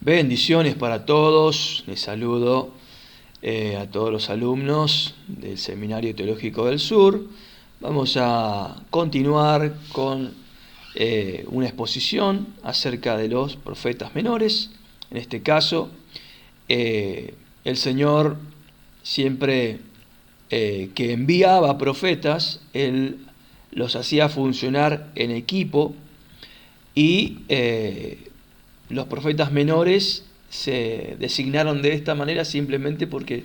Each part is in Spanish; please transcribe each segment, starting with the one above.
Bendiciones para todos. Les saludo a todos los alumnos del Seminario Teológico del Sur. Vamos a continuar con una exposición acerca de los profetas menores. En este caso, el Señor siempre que enviaba profetas, Él los hacía funcionar en equipo y los profetas menores se designaron de esta manera simplemente porque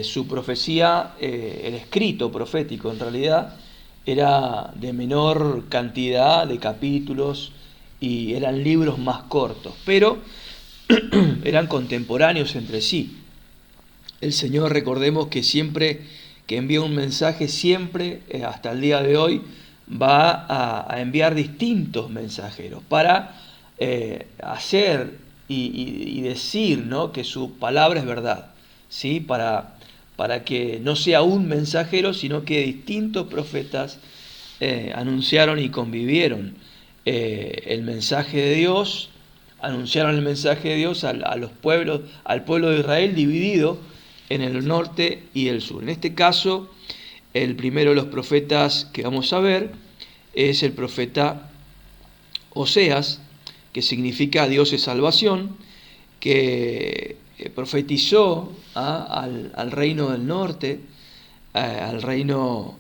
su profecía, el escrito profético en realidad, era de menor cantidad de capítulos y eran libros más cortos, pero eran contemporáneos entre sí. El Señor, recordemos que siempre que envía un mensaje, siempre, hasta el día de hoy, va a enviar distintos mensajeros para hacer y decir, ¿no?, que su palabra es verdad, ¿sí? Para que no sea un mensajero, sino que distintos profetas anunciaron y convivieron el mensaje de Dios, anunciaron el mensaje de Dios al pueblo de Israel dividido en el norte y el sur. En este caso, el primero de los profetas que vamos a ver es el profeta Oseas, que significa Dios es salvación, que profetizó al reino del norte, al reino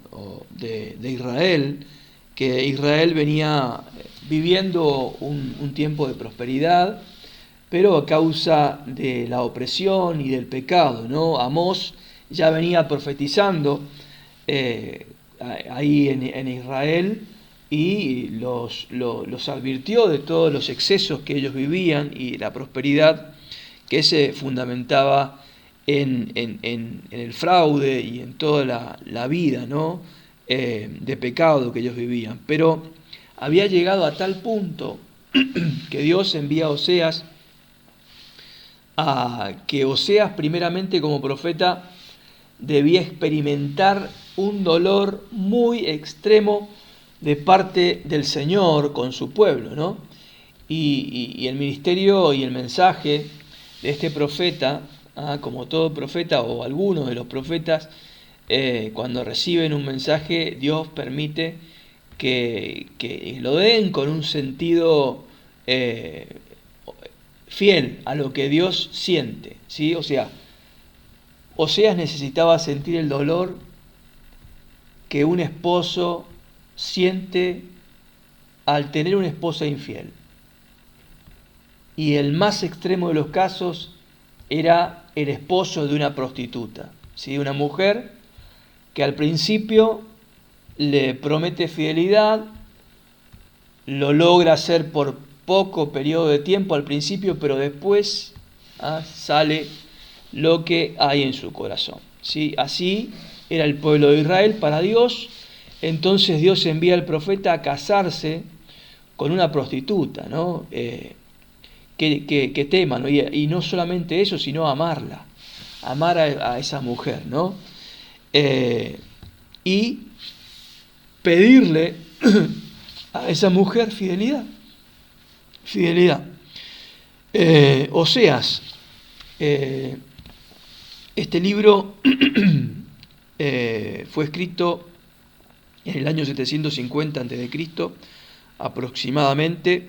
de Israel, que Israel venía viviendo un tiempo de prosperidad, pero a causa de la opresión y del pecado, ¿no? Amós ya venía profetizando ahí en Israel y los advirtió de todos los excesos que ellos vivían y la prosperidad que se fundamentaba en el fraude y en toda la vida, ¿no?, de pecado que ellos vivían. Pero había llegado a tal punto que Dios envía a Oseas, que Oseas primeramente como profeta debía experimentar un dolor muy extremo de parte del Señor con su pueblo, ¿no? Y el ministerio y el mensaje de este profeta, como todo profeta o algunos de los profetas, cuando reciben un mensaje, Dios permite que lo den con un sentido fiel a lo que Dios siente, ¿sí? O sea, Oseas necesitaba sentir el dolor que un esposo siente al tener una esposa infiel. Y el más extremo de los casos era el esposo de una prostituta, ¿sí? Una mujer que al principio le promete fidelidad, lo logra hacer por poco periodo de tiempo al principio, pero después sale lo que hay en su corazón, ¿sí? Así era el pueblo de Israel para Dios. Entonces Dios envía al profeta a casarse con una prostituta, ¿no? Que tema, ¿no? Y no solamente eso, sino amarla, amar a esa mujer, ¿no? Y pedirle a esa mujer fidelidad. Oseas, este libro fue escrito en el año 750 a.C. aproximadamente.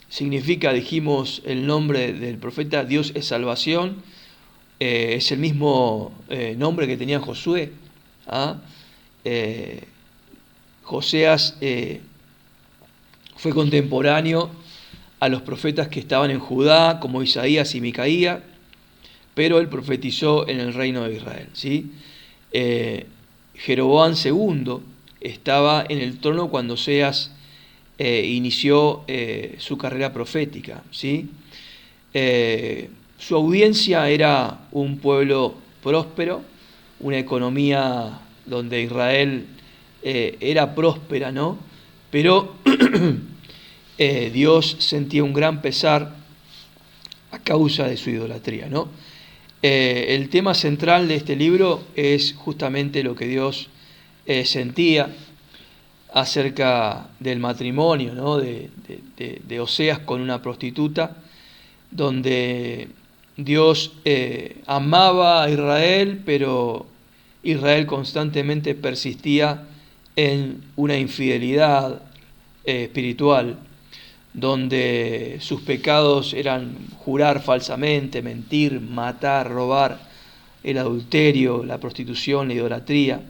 Significa, dijimos, el nombre del profeta Dios es salvación. Es el mismo nombre que tenía Josué. Oseas fue contemporáneo a los profetas que estaban en Judá, como Isaías y Micaía, pero él profetizó en el reino de Israel, ¿sí? Jeroboam II estaba en el trono cuando Oseas inició su carrera profética, ¿sí? Su audiencia era un pueblo próspero, una economía donde Israel era próspera, ¿no? Pero Dios sentía un gran pesar a causa de su idolatría, ¿no? El tema central de este libro es justamente lo que Dios sentía acerca del matrimonio, ¿no? de Oseas con una prostituta, donde Dios amaba a Israel, pero Israel constantemente persistía en una infidelidad espiritual, donde sus pecados eran jurar falsamente, mentir, matar, robar, el adulterio, la prostitución, la idolatría.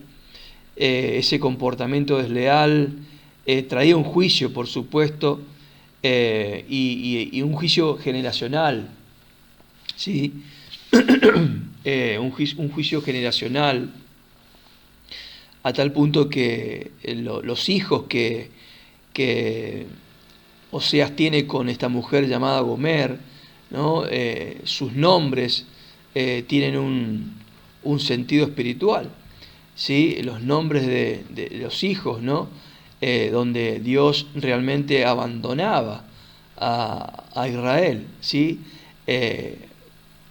Ese comportamiento desleal traía un juicio, por supuesto, y un juicio generacional, ¿sí? Un juicio generacional, a tal punto que los hijos que Oseas tiene con esta mujer llamada Gomer, ¿no? Sus nombres tienen un sentido espiritual, ¿sí? Los nombres de los hijos, ¿no? Donde Dios realmente abandonaba a Israel, ¿sí?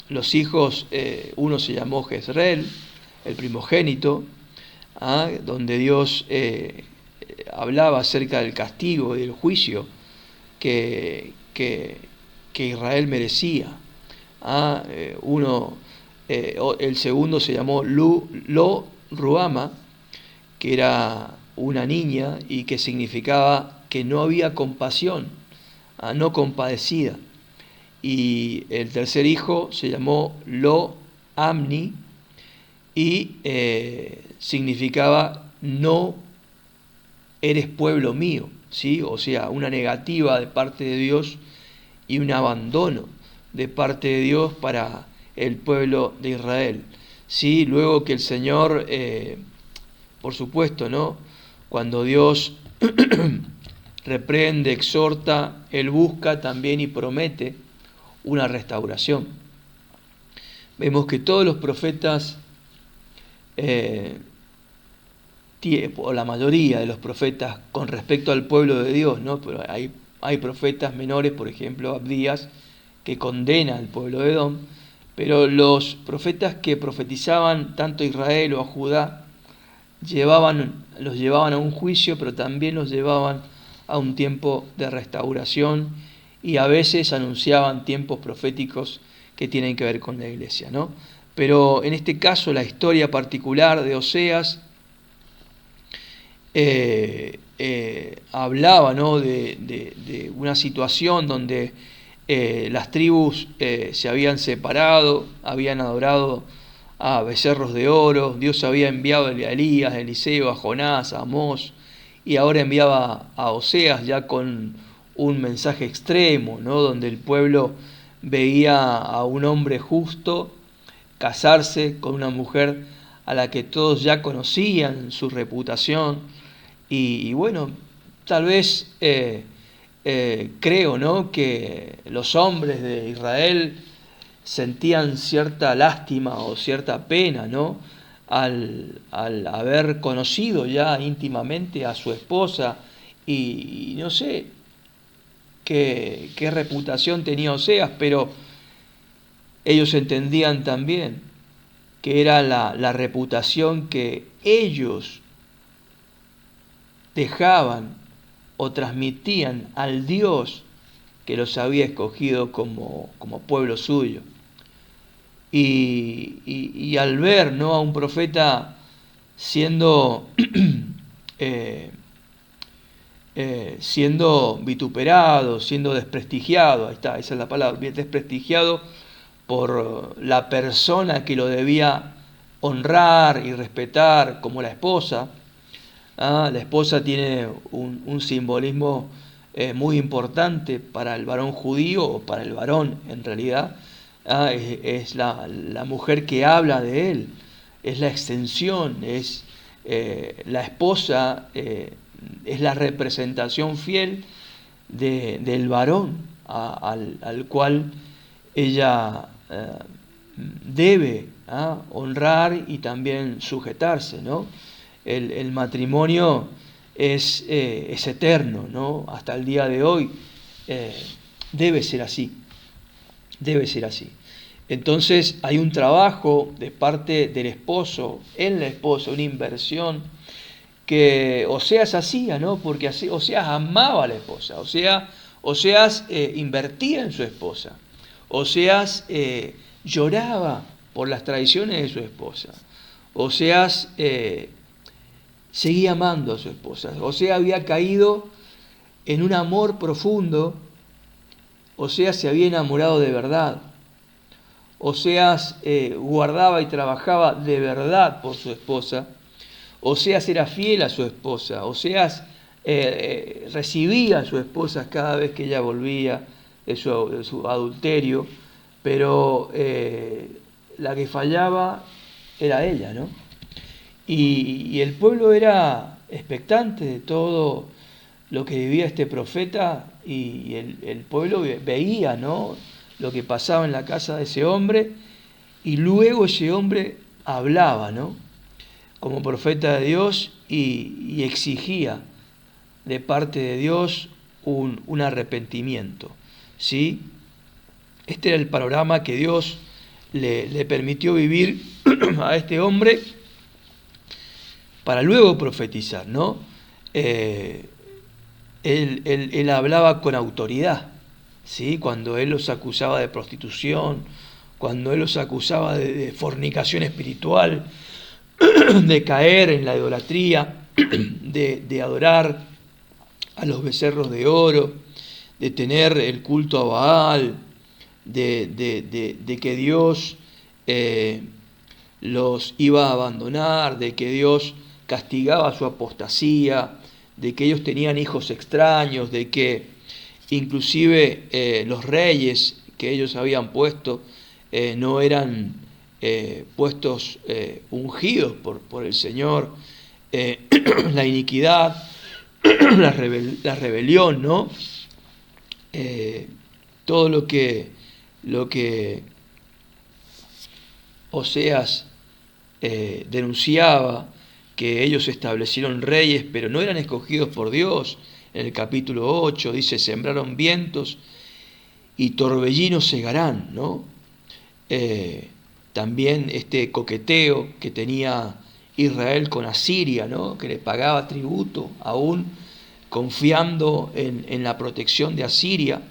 Los hijos, uno se llamó Jezreel, el primogénito, donde Dios hablaba acerca del castigo y del juicio que Israel merecía. El segundo se llamó Lo Ruama, que era una niña y que significaba que no había compasión, no compadecida. Y el tercer hijo se llamó Lo Amni y significaba no eres pueblo mío, ¿sí? O sea, una negativa de parte de Dios y un abandono de parte de Dios para el pueblo de Israel. Sí, luego que el Señor, por supuesto, ¿no? Cuando Dios reprende, exhorta, Él busca también y promete una restauración. Vemos que todos los profetas, o la mayoría de los profetas con respecto al pueblo de Dios, ¿no? Pero hay profetas menores, por ejemplo, Abdías, que condena al pueblo de Edom, pero los profetas que profetizaban tanto a Israel o a Judá los llevaban a un juicio, pero también los llevaban a un tiempo de restauración y a veces anunciaban tiempos proféticos que tienen que ver con la iglesia, ¿no? Pero en este caso la historia particular de Oseas hablaba, ¿no? de una situación donde las tribus se habían separado, habían adorado a becerros de oro, Dios había enviado a Elías, a Eliseo, a Jonás, a Amós, y ahora enviaba a Oseas ya con un mensaje extremo, ¿no? Donde el pueblo veía a un hombre justo casarse con una mujer a la que todos ya conocían su reputación, y bueno, tal vez creo, ¿no? que los hombres de Israel sentían cierta lástima o cierta pena, ¿no? al haber conocido ya íntimamente a su esposa y no sé qué reputación tenía Oseas, pero ellos entendían también que era la reputación que ellos dejaban o transmitían al Dios que los había escogido como pueblo suyo. Y al ver, ¿no? a un profeta siendo vituperado, siendo desprestigiado, ahí está, esa es la palabra, desprestigiado por la persona que lo debía honrar y respetar como la esposa. La esposa tiene un simbolismo muy importante para el varón judío, o para el varón en realidad. Es la mujer que habla de él, es la extensión, es la esposa, es la representación fiel del varón al cual ella debe honrar y también sujetarse, ¿no? El matrimonio es eterno, ¿no? Hasta el día de hoy debe ser así. Debe ser así. Entonces hay un trabajo de parte del esposo, en la esposa, una inversión que Oseas hacía, ¿no? Porque Oseas amaba a la esposa, Oseas invertía en su esposa, Oseas lloraba por las traiciones de su esposa, Oseas seguía amando a su esposa, Oseas había caído en un amor profundo, Oseas se había enamorado de verdad, Oseas guardaba y trabajaba de verdad por su esposa, Oseas era fiel a su esposa, Oseas recibía a su esposa cada vez que ella volvía de su adulterio, pero la que fallaba era ella, ¿no? Y el pueblo era expectante de todo lo que vivía este profeta, y el pueblo veía, ¿no?, lo que pasaba en la casa de ese hombre, y luego ese hombre hablaba, ¿no?, como profeta de Dios, y exigía de parte de Dios un arrepentimiento, ¿sí? Este era el panorama que Dios le permitió vivir a este hombre para luego profetizar, ¿no? Él hablaba con autoridad, ¿sí? Cuando él los acusaba de prostitución, cuando él los acusaba de fornicación espiritual, de caer en la idolatría, de adorar a los becerros de oro, de tener el culto a Baal, de que Dios los iba a abandonar, de que Dios castigaba su apostasía, de que ellos tenían hijos extraños, de que inclusive los reyes que ellos habían puesto no eran puestos ungidos por el Señor, la iniquidad, la rebelión, ¿no? Todo lo que Oseas denunciaba, que ellos establecieron reyes, pero no eran escogidos por Dios. En el capítulo 8 dice, sembraron vientos y torbellinos segarán, ¿no? También este coqueteo que tenía Israel con Asiria, ¿no?, que le pagaba tributo, aún confiando en la protección de Asiria,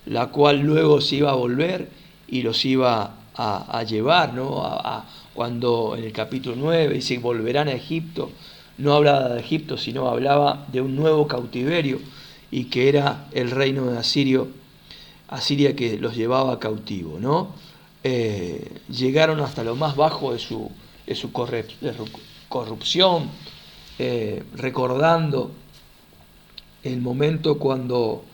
la cual luego se iba a volver y los iba a llevar, ¿no? Cuando en el capítulo 9 dice volverán a Egipto, no hablaba de Egipto, sino hablaba de un nuevo cautiverio, y que era el reino de Asiria que los llevaba cautivo, ¿no? Llegaron hasta lo más bajo de su corrupción, recordando el momento cuando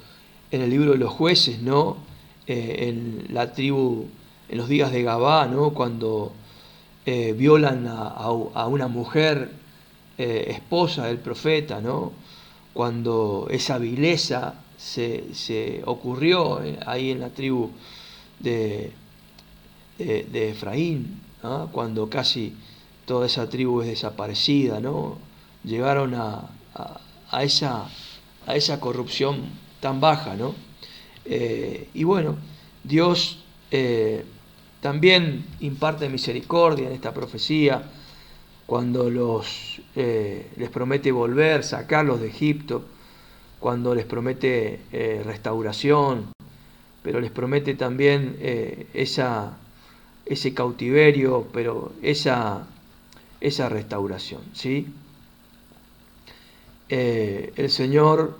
en el libro de los jueces, ¿no?, en la tribu, en los días de Gabá, ¿no?, cuando violan a una mujer esposa del profeta, ¿no?, cuando esa vileza se ocurrió ahí en la tribu de Efraín, ¿no?, cuando casi toda esa tribu es desaparecida, ¿no? Llegaron a esa corrupción tan baja, ¿no? Y bueno, Dios también imparte misericordia en esta profecía cuando les promete volver, sacarlos de Egipto, cuando les promete restauración, pero les promete también ese cautiverio, pero esa restauración, ¿sí? El Señor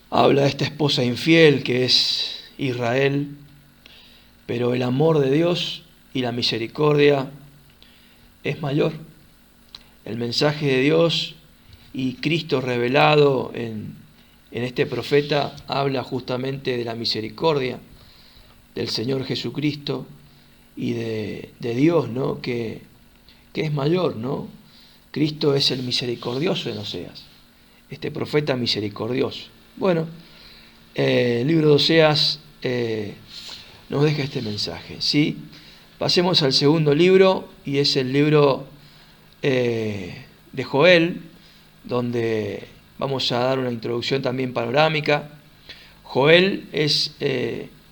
habla de esta esposa infiel que es Israel, pero el amor de Dios y la misericordia es mayor. El mensaje de Dios y Cristo revelado en este profeta habla justamente de la misericordia del Señor Jesucristo y de Dios, ¿no?, que es mayor, ¿no? Cristo es el misericordioso en Oseas, este profeta misericordioso. Bueno, el libro de Oseas nos deja este mensaje, ¿sí? Pasemos al segundo libro, y es el libro de Joel, donde vamos a dar una introducción también panorámica. Joel es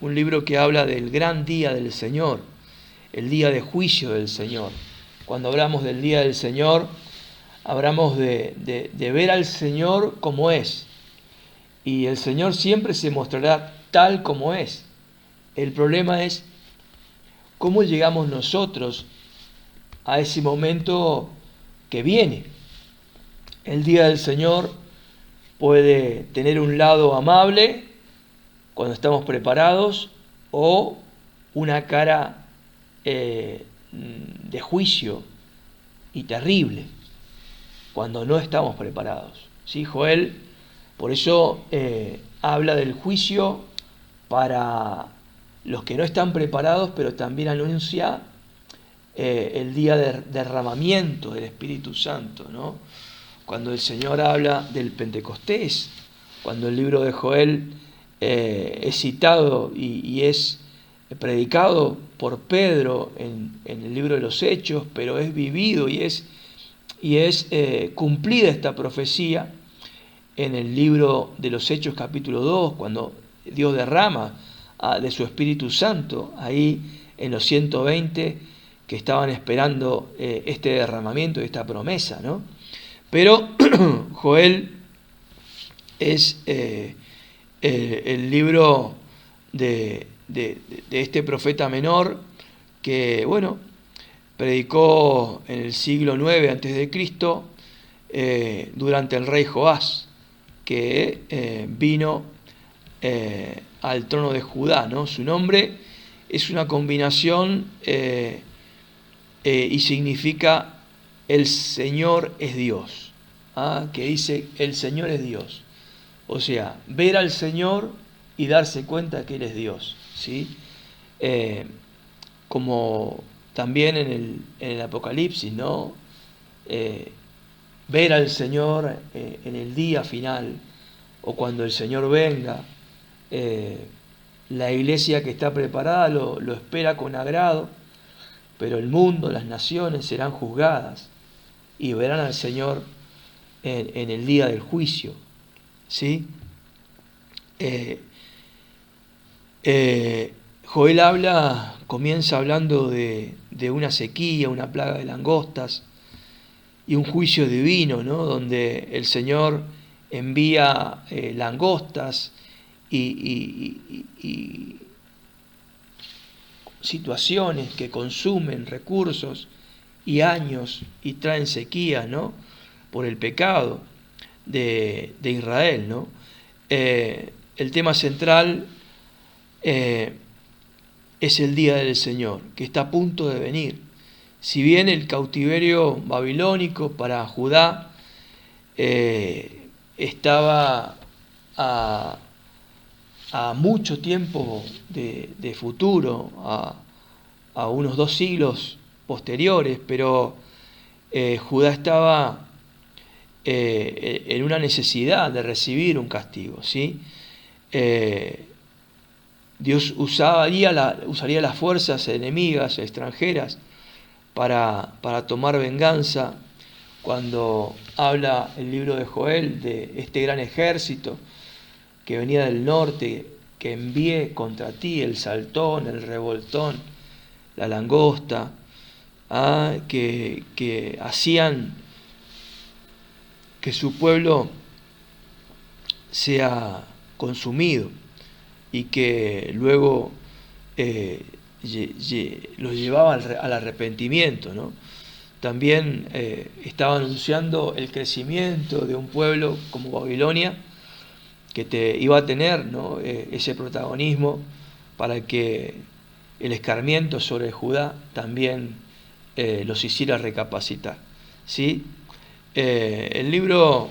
un libro que habla del gran día del Señor, el día de juicio del Señor. Cuando hablamos del día del Señor, hablamos de ver al Señor como es. Y el Señor siempre se mostrará tal como es. El problema es cómo llegamos nosotros a ese momento que viene. El día del Señor puede tener un lado amable cuando estamos preparados o una cara de juicio y terrible cuando no estamos preparados. ¿Sí? Joel, por eso habla del juicio para los que no están preparados, pero también anuncia el día de derramamiento del Espíritu Santo, ¿no? Cuando el Señor habla del Pentecostés, cuando el libro de Joel es citado y es predicado por Pedro en el libro de los Hechos, pero es vivido y es cumplida esta profecía en el libro de los Hechos capítulo 2, cuando Dios derrama de su Espíritu Santo ahí en los 120 que estaban esperando este derramamiento y esta promesa, ¿no? Pero Joel es el libro de este profeta menor que, bueno, predicó en el siglo IX a.C. Durante el rey Joás, que vino al trono de Judá, ¿no? Su nombre es una combinación y significa el Señor es Dios, que dice el Señor es Dios. O sea, ver al Señor y darse cuenta que Él es Dios, ¿sí? Como también en el Apocalipsis, ¿no? Ver al Señor en el día final o cuando el Señor venga. La iglesia que está preparada lo espera con agrado, pero el mundo, las naciones serán juzgadas y verán al Señor en el día del juicio, ¿sí? Joel comienza hablando de una sequía, una plaga de langostas y un juicio divino, ¿no? Donde el Señor envía langostas y situaciones que consumen recursos y años y traen sequía, ¿no? Por el pecado de Israel, ¿no? El tema central es el día del Señor, que está a punto de venir. Si bien el cautiverio babilónico para Judá estaba a mucho tiempo de futuro, a unos 2 siglos posteriores, pero Judá estaba en una necesidad de recibir un castigo, ¿sí? Dios usaría las fuerzas enemigas, extranjeras, para tomar venganza. Cuando habla el libro de Joel de este gran ejército que venía del norte, que envié contra ti el saltón, el revoltón, la langosta, que hacían que su pueblo sea consumido y que luego los llevaba al arrepentimiento, ¿no? También estaba anunciando el crecimiento de un pueblo como Babilonia, que iba a tener, ¿no? Ese protagonismo para que el escarmiento sobre Judá también los hiciera recapacitar, ¿sí? El libro,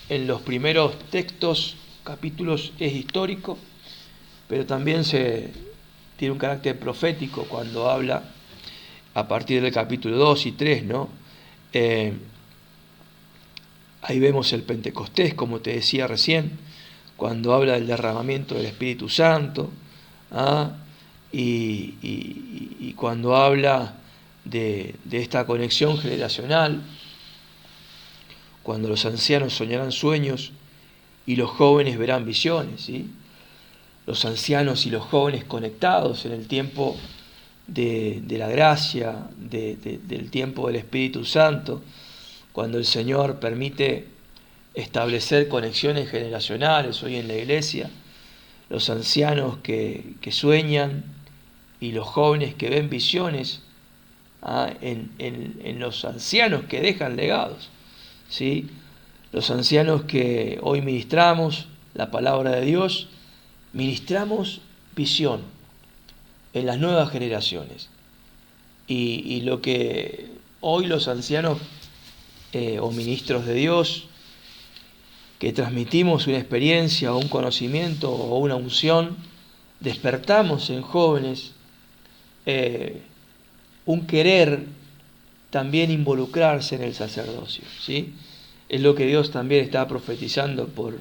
en los primeros textos, capítulos, es histórico, pero también tiene un carácter profético cuando habla a partir del capítulo 2 y 3, ¿no? Ahí vemos el Pentecostés, como te decía recién, cuando habla del derramamiento del Espíritu Santo, y cuando habla de esta conexión generacional, cuando los ancianos soñarán sueños y los jóvenes verán visiones, ¿sí? Los ancianos y los jóvenes conectados en el tiempo de la gracia, del tiempo del Espíritu Santo, cuando el Señor permite establecer conexiones generacionales hoy en la iglesia, los ancianos que sueñan y los jóvenes que ven visiones, en los ancianos que dejan legados, ¿sí? Los ancianos que hoy ministramos la palabra de Dios, ministramos visión en las nuevas generaciones. Y lo que hoy los ancianos o ministros de Dios, que transmitimos una experiencia o un conocimiento o una unción, despertamos en jóvenes un querer también involucrarse en el sacerdocio, ¿sí? Es lo que Dios también está profetizando por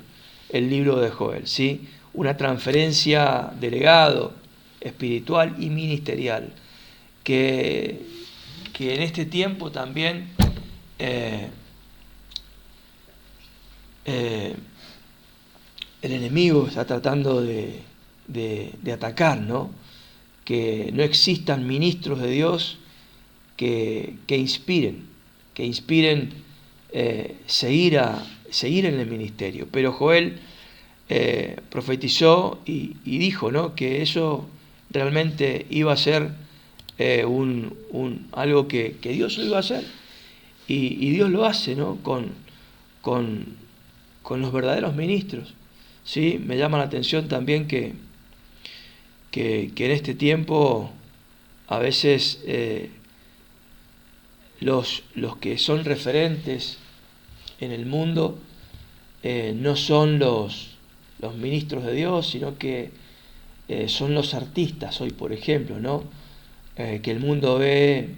el libro de Joel, ¿sí? Una transferencia de legado espiritual y ministerial que en este tiempo también el enemigo está tratando de atacar, ¿no? Que no existan ministros de Dios que inspiren seguir en el ministerio. Pero Joel profetizó y dijo, ¿no?, que eso realmente iba a ser algo que Dios lo iba a hacer, y Dios lo hace, ¿no?, con los verdaderos ministros, ¿sí? Me llama la atención también que en este tiempo a veces los que son referentes en el mundo no son los ministros de Dios, sino que son los artistas hoy, por ejemplo, ¿no? Que el mundo ve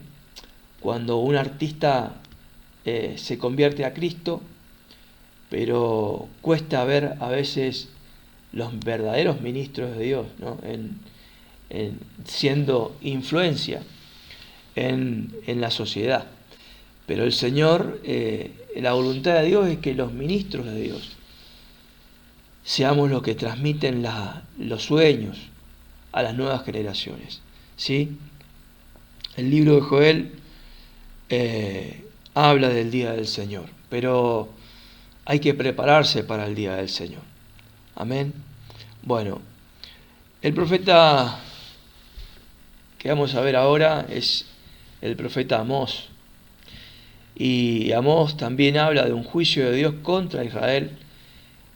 cuando un artista se convierte a Cristo, pero cuesta ver a veces los verdaderos ministros de Dios, ¿no?, siendo influencia en la sociedad. Pero el Señor, la voluntad de Dios es que los ministros de Dios seamos los que transmiten los sueños a las nuevas generaciones, ¿sí? El libro de Joel habla del día del Señor, pero hay que prepararse para el día del Señor. Amén. Bueno, el profeta que vamos a ver ahora es el profeta Amós. Y Amós también habla de un juicio de Dios contra Israel,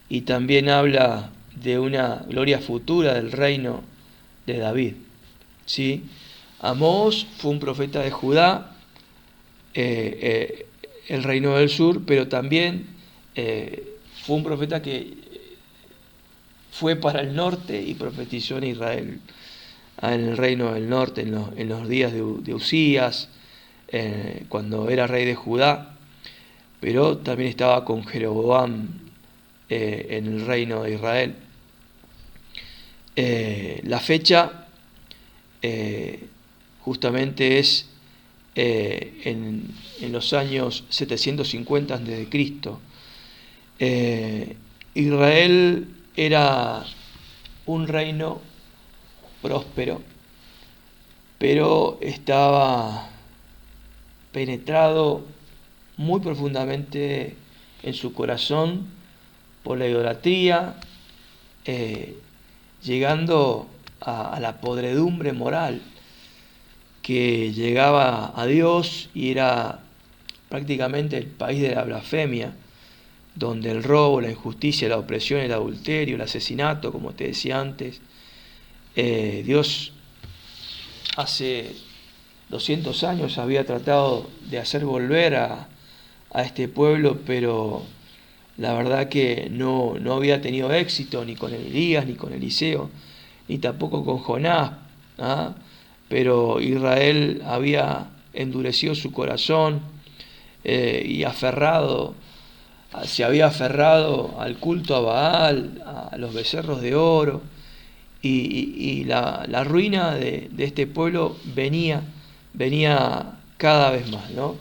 y también habla de una gloria futura del reino de David, ¿sí? Amós fue un profeta de Judá, el reino del sur, pero también fue un profeta que fue para el norte y profetizó en Israel, en el reino del norte, en los días de Usías, cuando era rey de Judá, pero también estaba con Jeroboam en el reino de Israel. La fecha justamente es en los años 750 a.C. Israel era un reino próspero, pero estaba penetrado muy profundamente en su corazón por la idolatría, llegando a la podredumbre moral que llegaba a Dios, y era prácticamente el país de la blasfemia, donde el robo, la injusticia, la opresión, el adulterio, el asesinato, como te decía antes, Dios hace 200 años había tratado de hacer volver a este pueblo, pero la verdad que no había tenido éxito ni con Elías, ni con Eliseo, ni tampoco con Jonás, ¿ah? Pero Israel había endurecido su corazón y se había aferrado al culto a Baal, a los becerros de oro, y la ruina de este pueblo venía cada vez más, ¿no?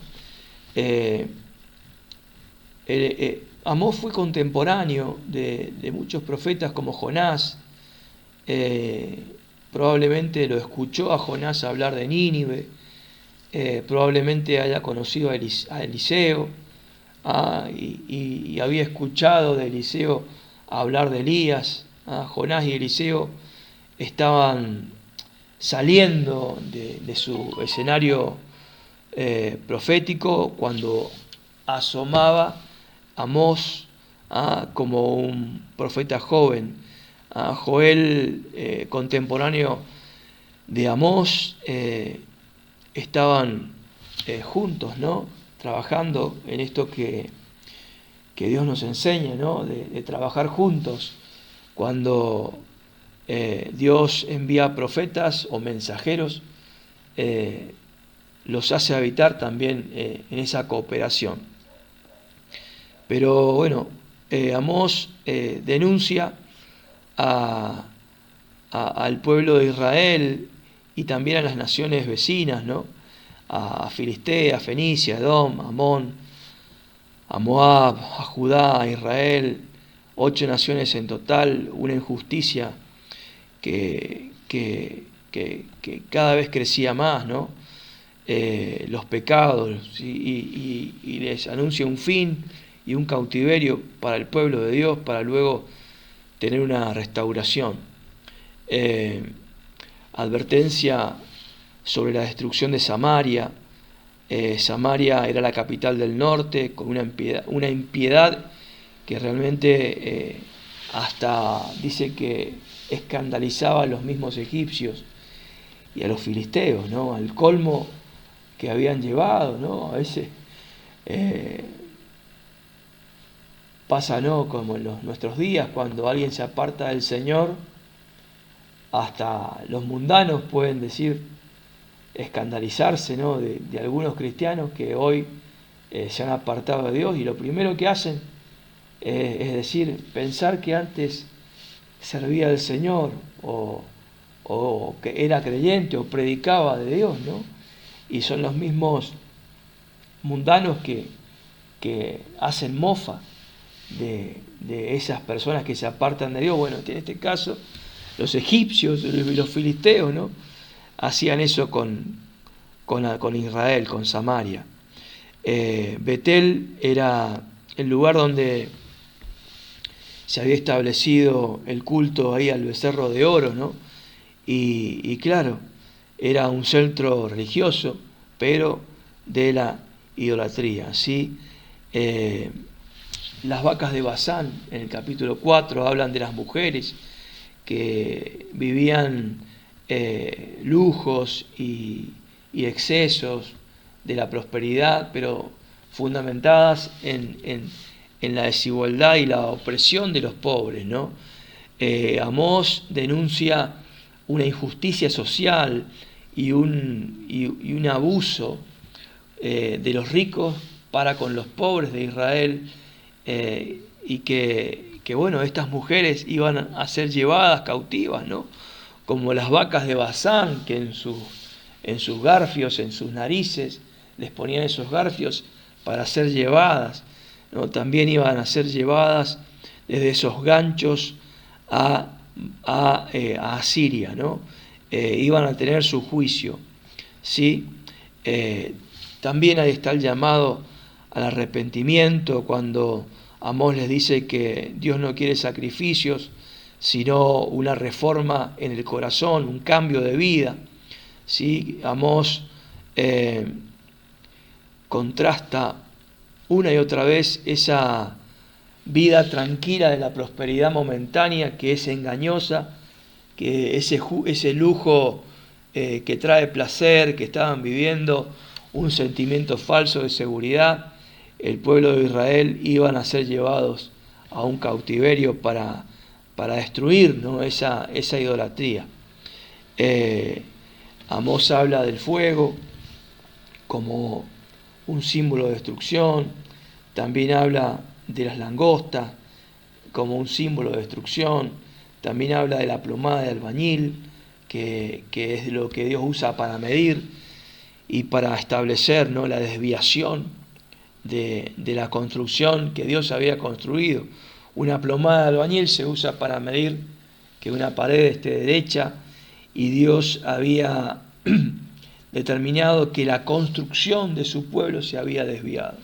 Amós fue contemporáneo de muchos profetas como Jonás, probablemente lo escuchó a Jonás hablar de Nínive, probablemente haya conocido a Eliseo, y había escuchado de Eliseo hablar de Elías. Jonás y Eliseo estaban saliendo de su escenario profético cuando asomaba Amós como un profeta joven. Joel, contemporáneo de Amós, estaban juntos, ¿no?, trabajando en esto que Dios nos enseña, ¿no?, de trabajar juntos. Cuando Dios envía profetas o mensajeros, los hace habitar también en esa cooperación. Pero bueno, Amós denuncia al pueblo de Israel y también a las naciones vecinas, ¿no?, a Filistea, a Fenicia, a Edom, a Amón, a Moab, a Judá, a Israel, 8 naciones en total, una injusticia que cada vez crecía más, ¿no? Los pecados, y les anuncia un fin y un cautiverio para el pueblo de Dios, para luego tener una restauración. Advertencia sobre la destrucción de Samaria. Samaria era la capital del norte, con una impiedad que realmente hasta dice que escandalizaba a los mismos egipcios y a los filisteos, ¿no?, al colmo que habían llevado, ¿no? A veces pasa, ¿no?, como en nuestros días, cuando alguien se aparta del Señor, hasta los mundanos pueden escandalizarse, ¿no?, de algunos cristianos que hoy se han apartado de Dios, y lo primero que hacen es pensar que antes servía al Señor o que era creyente o predicaba de Dios, ¿no? Y son los mismos mundanos que hacen mofa de esas personas que se apartan de Dios. Bueno, en este caso los egipcios y los filisteos, ¿no?, hacían eso con Israel, con Samaria. Betel era el lugar donde se había establecido el culto ahí al becerro de oro, ¿no? Y claro, era un centro religioso, pero de la idolatría, ¿sí? Las vacas de Basán, en el capítulo 4, hablan de las mujeres que vivían lujos y excesos de la prosperidad, pero fundamentadas en la desigualdad y la opresión de los pobres, ¿no? Amós denuncia una injusticia social y un abuso de los ricos para con los pobres de Israel, y que bueno, estas mujeres iban a ser llevadas cautivas, ¿no?, como las vacas de Basán, que en sus garfios, en sus narices, les ponían esos garfios para ser llevadas, ¿no? También iban a ser llevadas desde esos ganchos a Asiria, ¿no? Iban a tener su juicio, ¿sí? También ahí está el llamado al arrepentimiento, cuando Amós les dice que Dios no quiere sacrificios, sino una reforma en el corazón, un cambio de vida, ¿sí? Amós contrasta una y otra vez esa vida tranquila de la prosperidad momentánea, que es engañosa, que ese lujo que trae placer, que estaban viviendo un sentimiento falso de seguridad. El pueblo de Israel iban a ser llevados a un cautiverio para destruir, ¿no?, esa idolatría. Amós habla del fuego como un símbolo de destrucción. También habla de las langostas como un símbolo de destrucción. También habla de la plomada de albañil, que es lo que Dios usa para medir y para establecer, ¿no?, la desviación de la construcción que Dios había construido. Una plomada de albañil se usa para medir que una pared esté derecha y Dios había determinado que la construcción de su pueblo se había desviado,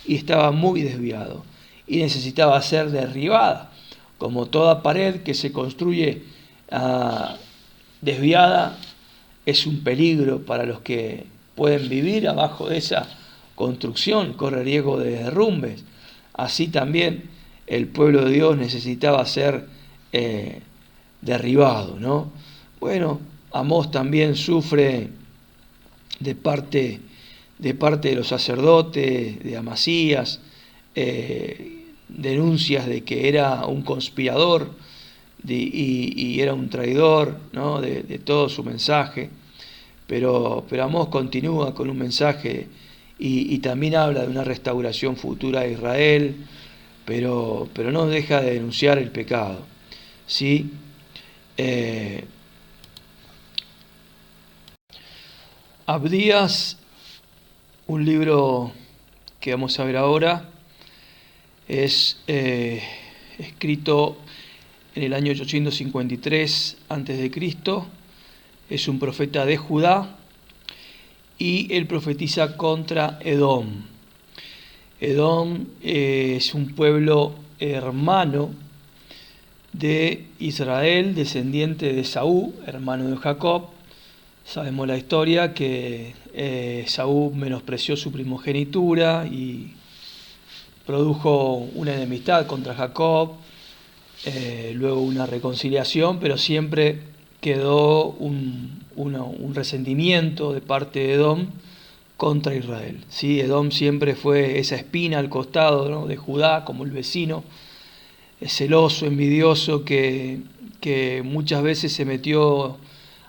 y estaba muy desviado, y necesitaba ser derribada, como toda pared que se construye desviada es un peligro para los que pueden vivir abajo de esa construcción, corre riesgo de derrumbes. Así también el pueblo de Dios necesitaba ser derribado, ¿no? Bueno, Amós también sufre de parte de los sacerdotes, de Amasías, denuncias de que era un conspirador y era un traidor, ¿no? de todo su mensaje, pero Amós continúa con un mensaje y también habla de una restauración futura de Israel, pero no deja de denunciar el pecado, ¿sí? Abdías, un libro que vamos a ver ahora, es escrito en el año 853 a.C., es un profeta de Judá y él profetiza contra Edom. Edom es un pueblo hermano de Israel, descendiente de Esaú, hermano de Jacob. Sabemos la historia que Esaú menospreció su primogenitura y produjo una enemistad contra Jacob, luego una reconciliación, pero siempre quedó un resentimiento de parte de Edom contra Israel. ¿Sí? Edom siempre fue esa espina al costado, ¿no? de Judá, como el vecino, celoso, envidioso, que muchas veces se metió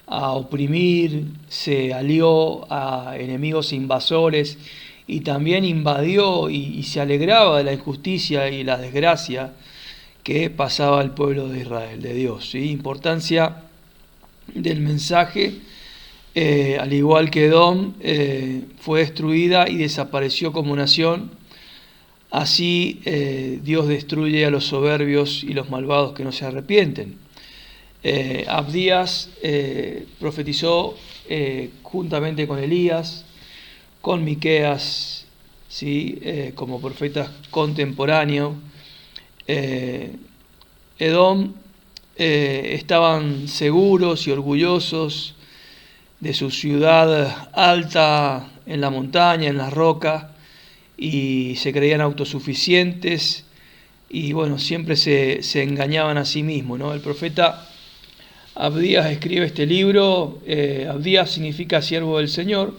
a oprimir, se alió a enemigos invasores y también invadió y se alegraba de la injusticia y la desgracia que pasaba al pueblo de Israel, de Dios. ¿Sí? Importancia del mensaje, al igual que Edom, fue destruida y desapareció como nación. Así Dios destruye a los soberbios y los malvados que no se arrepienten. Abdías profetizó juntamente con Elías, con Miqueas, ¿sí? Como profetas contemporáneos. Edom estaban seguros y orgullosos de su ciudad alta en la montaña, en la roca, y se creían autosuficientes y bueno, siempre se engañaban a sí mismos, ¿no? El profeta Abdías escribe este libro. Abdías significa siervo del Señor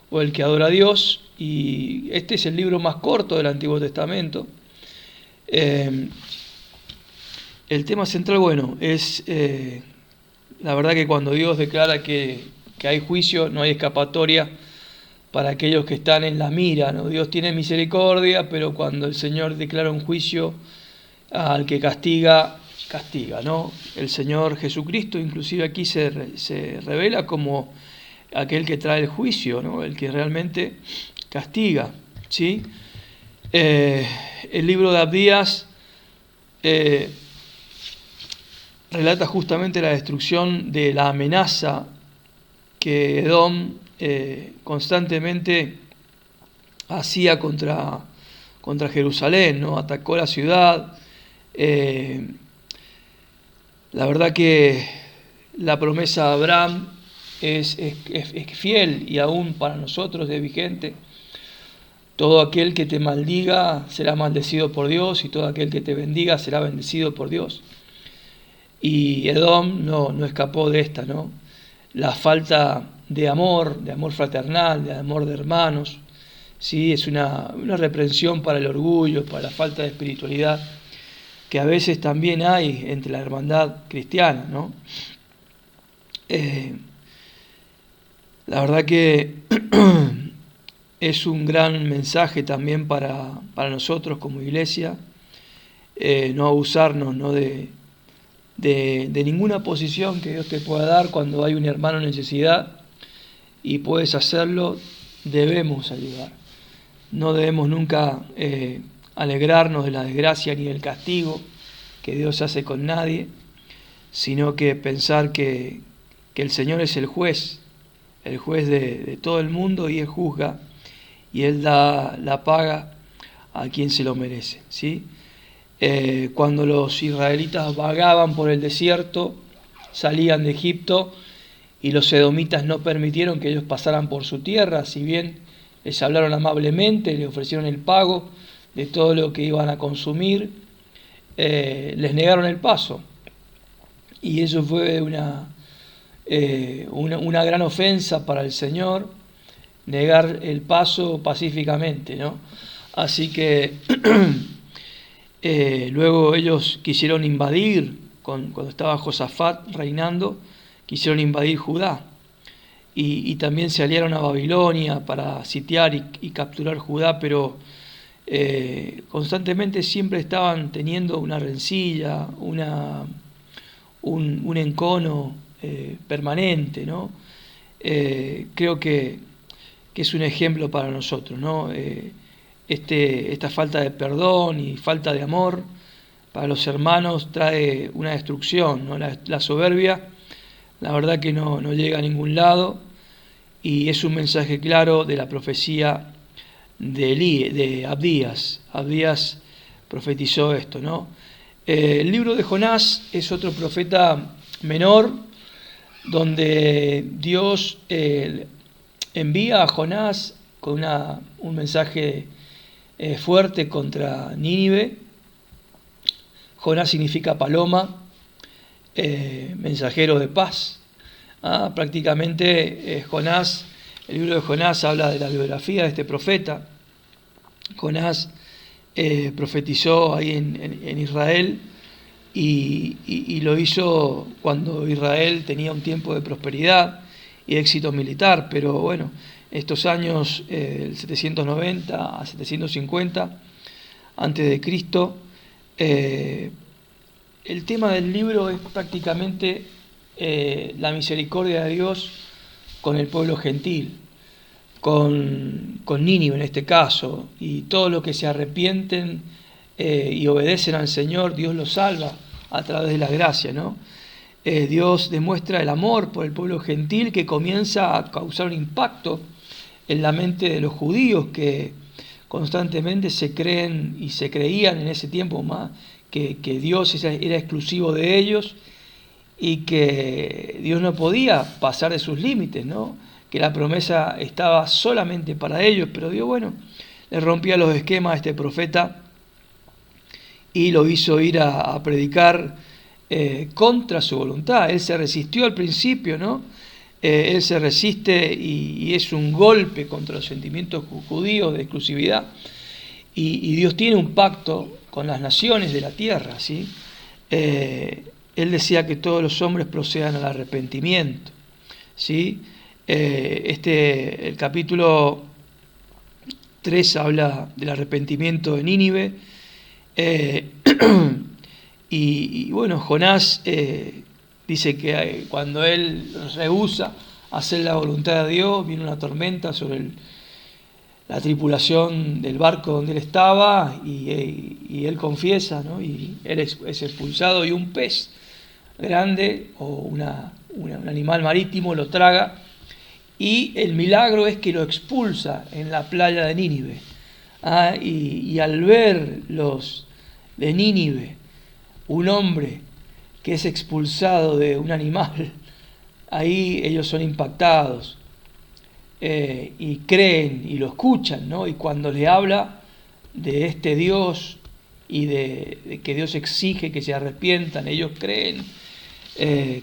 o el que adora a Dios, y este es el libro más corto del Antiguo Testamento. El tema central, bueno, es la verdad que cuando Dios declara que hay juicio, no hay escapatoria para aquellos que están en la mira, ¿no? Dios tiene misericordia, pero cuando el Señor declara un juicio, al que castiga, ¿no? El Señor Jesucristo inclusive aquí se revela como aquel que trae el juicio, ¿no? El que realmente castiga, ¿sí? El libro de Abdías relata justamente la destrucción de la amenaza que Edom constantemente hacía contra Jerusalén, ¿no? Atacó la ciudad. La verdad que la promesa de Abraham es fiel y aún para nosotros es vigente. Todo aquel que te maldiga será maldecido por Dios, y todo aquel que te bendiga será bendecido por Dios. Y Edom no escapó de esta, ¿no? La falta de amor fraternal, de amor de hermanos, ¿sí? Es una reprensión para el orgullo, para la falta de espiritualidad, que a veces también hay entre la hermandad cristiana, ¿no? La verdad que es un gran mensaje también para nosotros como iglesia, no abusarnos, ¿no? de ninguna posición que Dios te pueda dar cuando hay un hermano en necesidad y puedes hacerlo. Debemos ayudar. No debemos nunca alegrarnos de la desgracia ni del castigo que Dios hace con nadie, sino que pensar que que el Señor es el juez de todo el mundo, y Él juzga, y Él da la paga a quien se lo merece, ¿sí? Cuando los israelitas vagaban por el desierto, salían de Egipto, y los edomitas no permitieron que ellos pasaran por su tierra, si bien les hablaron amablemente, les ofrecieron el pago de todo lo que iban a consumir, les negaron el paso. Y eso fue una gran ofensa para el Señor, negar el paso pacíficamente, ¿no? Así que luego ellos quisieron invadir, cuando estaba Josafat reinando, quisieron invadir Judá, y también se aliaron a Babilonia para sitiar y capturar Judá, pero constantemente siempre estaban teniendo una rencilla, un encono permanente, ¿no? Creo que es un ejemplo para nosotros, ¿no? Esta falta de perdón y falta de amor para los hermanos trae una destrucción, ¿no? La soberbia, la verdad que no llega a ningún lado, y es un mensaje claro de la profecía de Abdías. Abdías profetizó esto, ¿no? El libro de Jonás es otro profeta menor, donde Dios envía a Jonás con un mensaje fuerte contra Nínive. Jonás significa paloma, mensajero de paz. Prácticamente Jonás, el libro de Jonás habla de la biografía de este profeta. Jonás profetizó ahí en Israel, y lo hizo cuando Israel tenía un tiempo de prosperidad y éxito militar, pero bueno, estos años, 790 a 750 antes de Cristo, el tema del libro es prácticamente la misericordia de Dios con el pueblo gentil, con Nínive en este caso, y todos los que se arrepienten y obedecen al Señor, Dios los salva a través de la gracia, ¿no? Dios demuestra el amor por el pueblo gentil, que comienza a causar un impacto en la mente de los judíos, que constantemente se creen y se creían en ese tiempo más que Dios era exclusivo de ellos, y que Dios no podía pasar de sus límites, ¿no? Que la promesa estaba solamente para ellos, pero Dios, bueno, le rompía los esquemas a este profeta y lo hizo ir a predicar contra su voluntad. Él se resistió al principio, ¿no? Él se resiste, y es un golpe contra los sentimientos judíos de exclusividad, y Dios tiene un pacto con las naciones de la tierra, ¿sí? Él decía que todos los hombres procedan al arrepentimiento, ¿sí? El capítulo 3 habla del arrepentimiento de Nínive, y bueno, Jonás dice que cuando él rehúsa hacer la voluntad de Dios, viene una tormenta sobre la tripulación del barco donde él estaba, y él confiesa, ¿no? Y él es expulsado, y un pez grande o un animal marítimo lo traga, y el milagro es que lo expulsa en la playa de Nínive. Y al ver los de Nínive un hombre que es expulsado de un animal, ahí ellos son impactados, y creen y lo escuchan, ¿no? Y cuando le habla de este Dios y de que Dios exige que se arrepientan, ellos creen.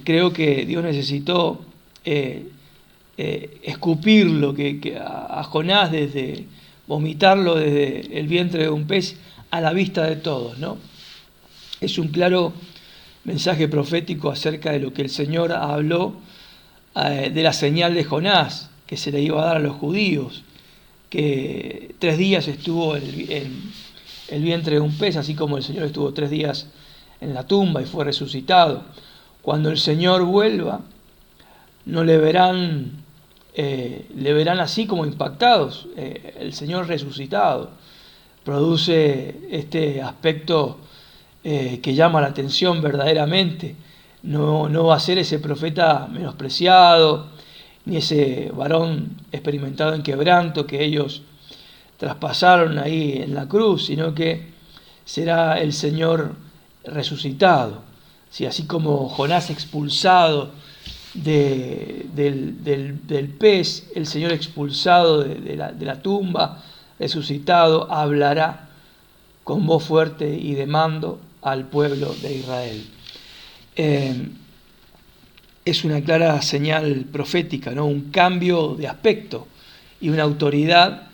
Creo que Dios necesitó escupirlo, que a Jonás, vomitarlo desde el vientre de un pez a la vista de todos, ¿no? Es un claro mensaje profético acerca de lo que el Señor habló, de la señal de Jonás que se le iba a dar a los judíos, que 3 días estuvo en el vientre de un pez, así como el Señor estuvo 3 días en la tumba y fue resucitado. Cuando el Señor vuelva, no le verán así como impactados. El Señor resucitado produce este aspecto que llama la atención verdaderamente, no va a ser ese profeta menospreciado, ni ese varón experimentado en quebranto que ellos traspasaron ahí en la cruz, sino que será el Señor resucitado. ¿Sí? Así como Jonás expulsado del pez, el Señor expulsado de la tumba, resucitado, hablará con voz fuerte y de mando al pueblo de Israel. Es una clara señal profética, ¿no? Un cambio de aspecto y una autoridad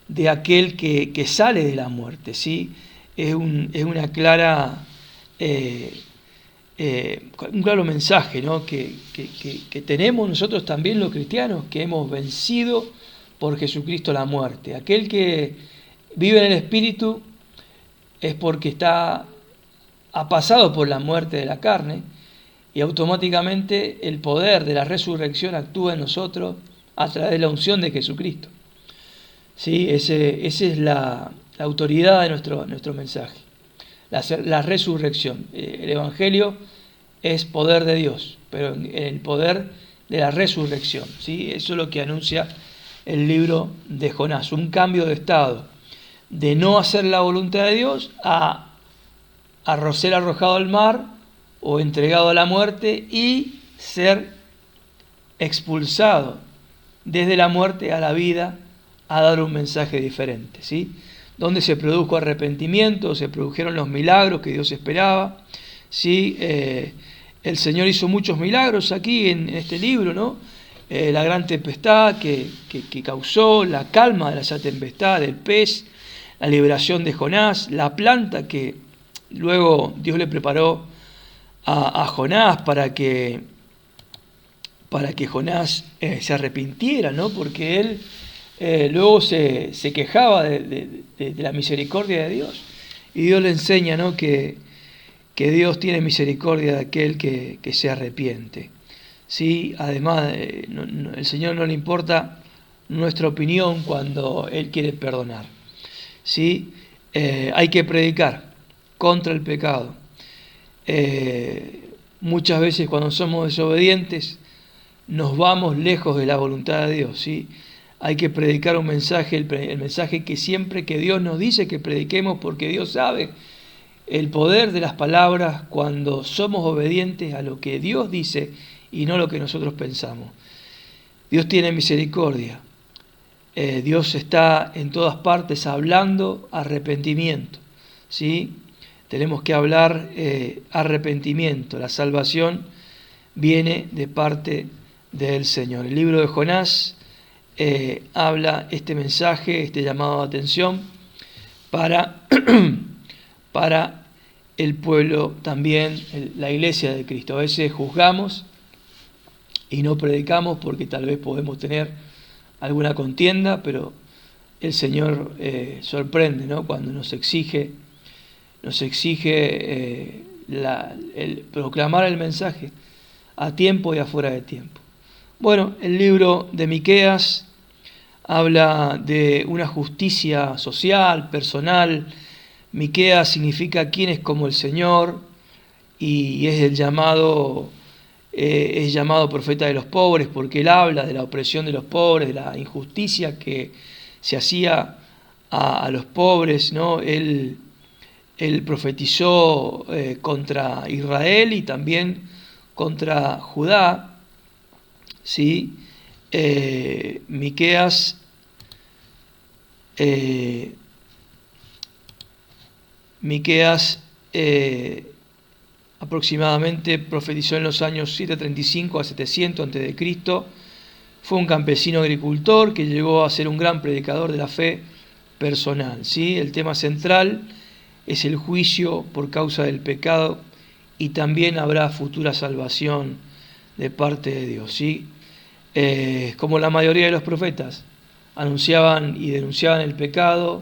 de aquel que sale de la muerte, ¿sí? Es una clara, un claro mensaje, ¿no? que tenemos nosotros también los cristianos, que hemos vencido por Jesucristo la muerte. Aquel que vive en el Espíritu es porque ha pasado por la muerte de la carne, y automáticamente el poder de la resurrección actúa en nosotros a través de la unción de Jesucristo. ¿Sí? Esa es la autoridad de nuestro mensaje, la resurrección. El Evangelio es poder de Dios, pero en el poder de la resurrección. ¿Sí? Eso es lo que anuncia el libro de Jonás, un cambio de estado, de no hacer la voluntad de Dios a ser arrojado al mar o entregado a la muerte y ser expulsado desde la muerte a la vida a dar un mensaje diferente, ¿sí? Donde se produjo arrepentimiento, se produjeron los milagros que Dios esperaba, ¿sí? El Señor hizo muchos milagros aquí en este libro, ¿no? La gran tempestad que causó, la calma de esa tempestad, del pez, la liberación de Jonás, la planta que luego Dios le preparó a Jonás para que Jonás se arrepintiera, ¿no? Porque él luego se quejaba de la misericordia de Dios. Y Dios le enseña, ¿no? que Dios tiene misericordia de aquel que se arrepiente. ¿Sí? Además, el Señor no le importa nuestra opinión cuando Él quiere perdonar. ¿Sí? Hay que predicar contra el pecado. Muchas veces cuando somos desobedientes nos vamos lejos de la voluntad de Dios, ¿sí? Hay que predicar un mensaje, el mensaje que siempre que Dios nos dice que prediquemos, porque Dios sabe el poder de las palabras cuando somos obedientes a lo que Dios dice y no lo que nosotros pensamos. Dios tiene misericordia. Dios está en todas partes hablando arrepentimiento, ¿sí? Tenemos que hablar arrepentimiento. La salvación viene de parte del Señor. El libro de Jonás habla este mensaje, este llamado de atención para el pueblo también, la iglesia de Cristo. A veces juzgamos y no predicamos porque tal vez podemos tener alguna contienda, pero el Señor sorprende, ¿no? Cuando nos exige el proclamar el mensaje a tiempo y afuera de tiempo. Bueno, el libro de Miqueas habla de una justicia social, personal. Miqueas significa quién es como el Señor, y es llamado profeta de los pobres porque él habla de la opresión de los pobres, de la injusticia que se hacía a los pobres, ¿no? Él profetizó contra Israel y también contra Judá, ¿sí? Miqueas aproximadamente profetizó en los años 735 a 700 a.C. Fue un campesino agricultor que llegó a ser un gran predicador de la fe personal, ¿sí? El tema central es el juicio por causa del pecado y también habrá futura salvación de parte de Dios, ¿sí? Como la mayoría de los profetas, anunciaban y denunciaban el pecado,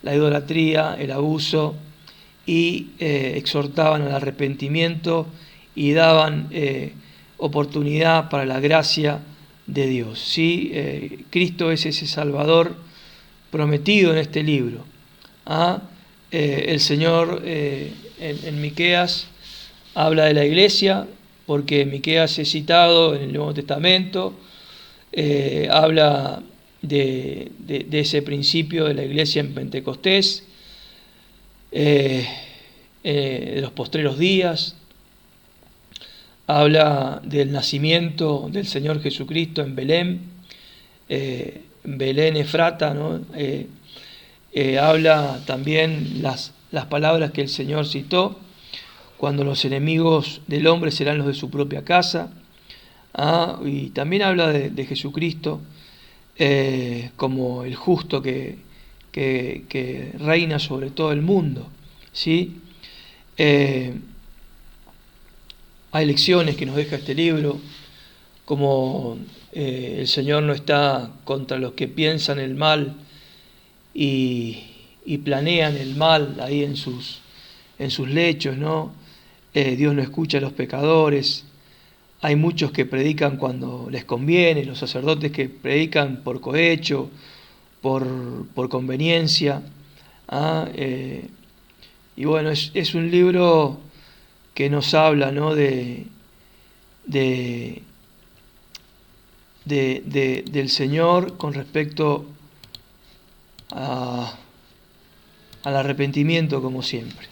la idolatría, el abuso, y exhortaban al arrepentimiento y daban oportunidad para la gracia de Dios, ¿sí? Cristo es ese Salvador prometido en este libro. El Señor en Miqueas habla de la iglesia, porque Miqueas es citado en el Nuevo Testamento, habla de ese principio de la iglesia en Pentecostés, de los postreros días, habla del nacimiento del Señor Jesucristo en Belén, Belén Efrata, ¿no? Habla también las palabras que el Señor citó, cuando los enemigos del hombre serán los de su propia casa. Y también habla de Jesucristo como el justo que reina sobre todo el mundo, ¿sí? Hay lecciones que nos deja este libro, como el Señor no está contra los que piensan el mal y planean el mal ahí en sus lechos, ¿no? Dios no escucha a los pecadores. Hay muchos que predican cuando les conviene, los sacerdotes que predican por cohecho, por conveniencia. Y bueno, es un libro que nos habla, ¿no? del Señor con respecto al arrepentimiento, como siempre.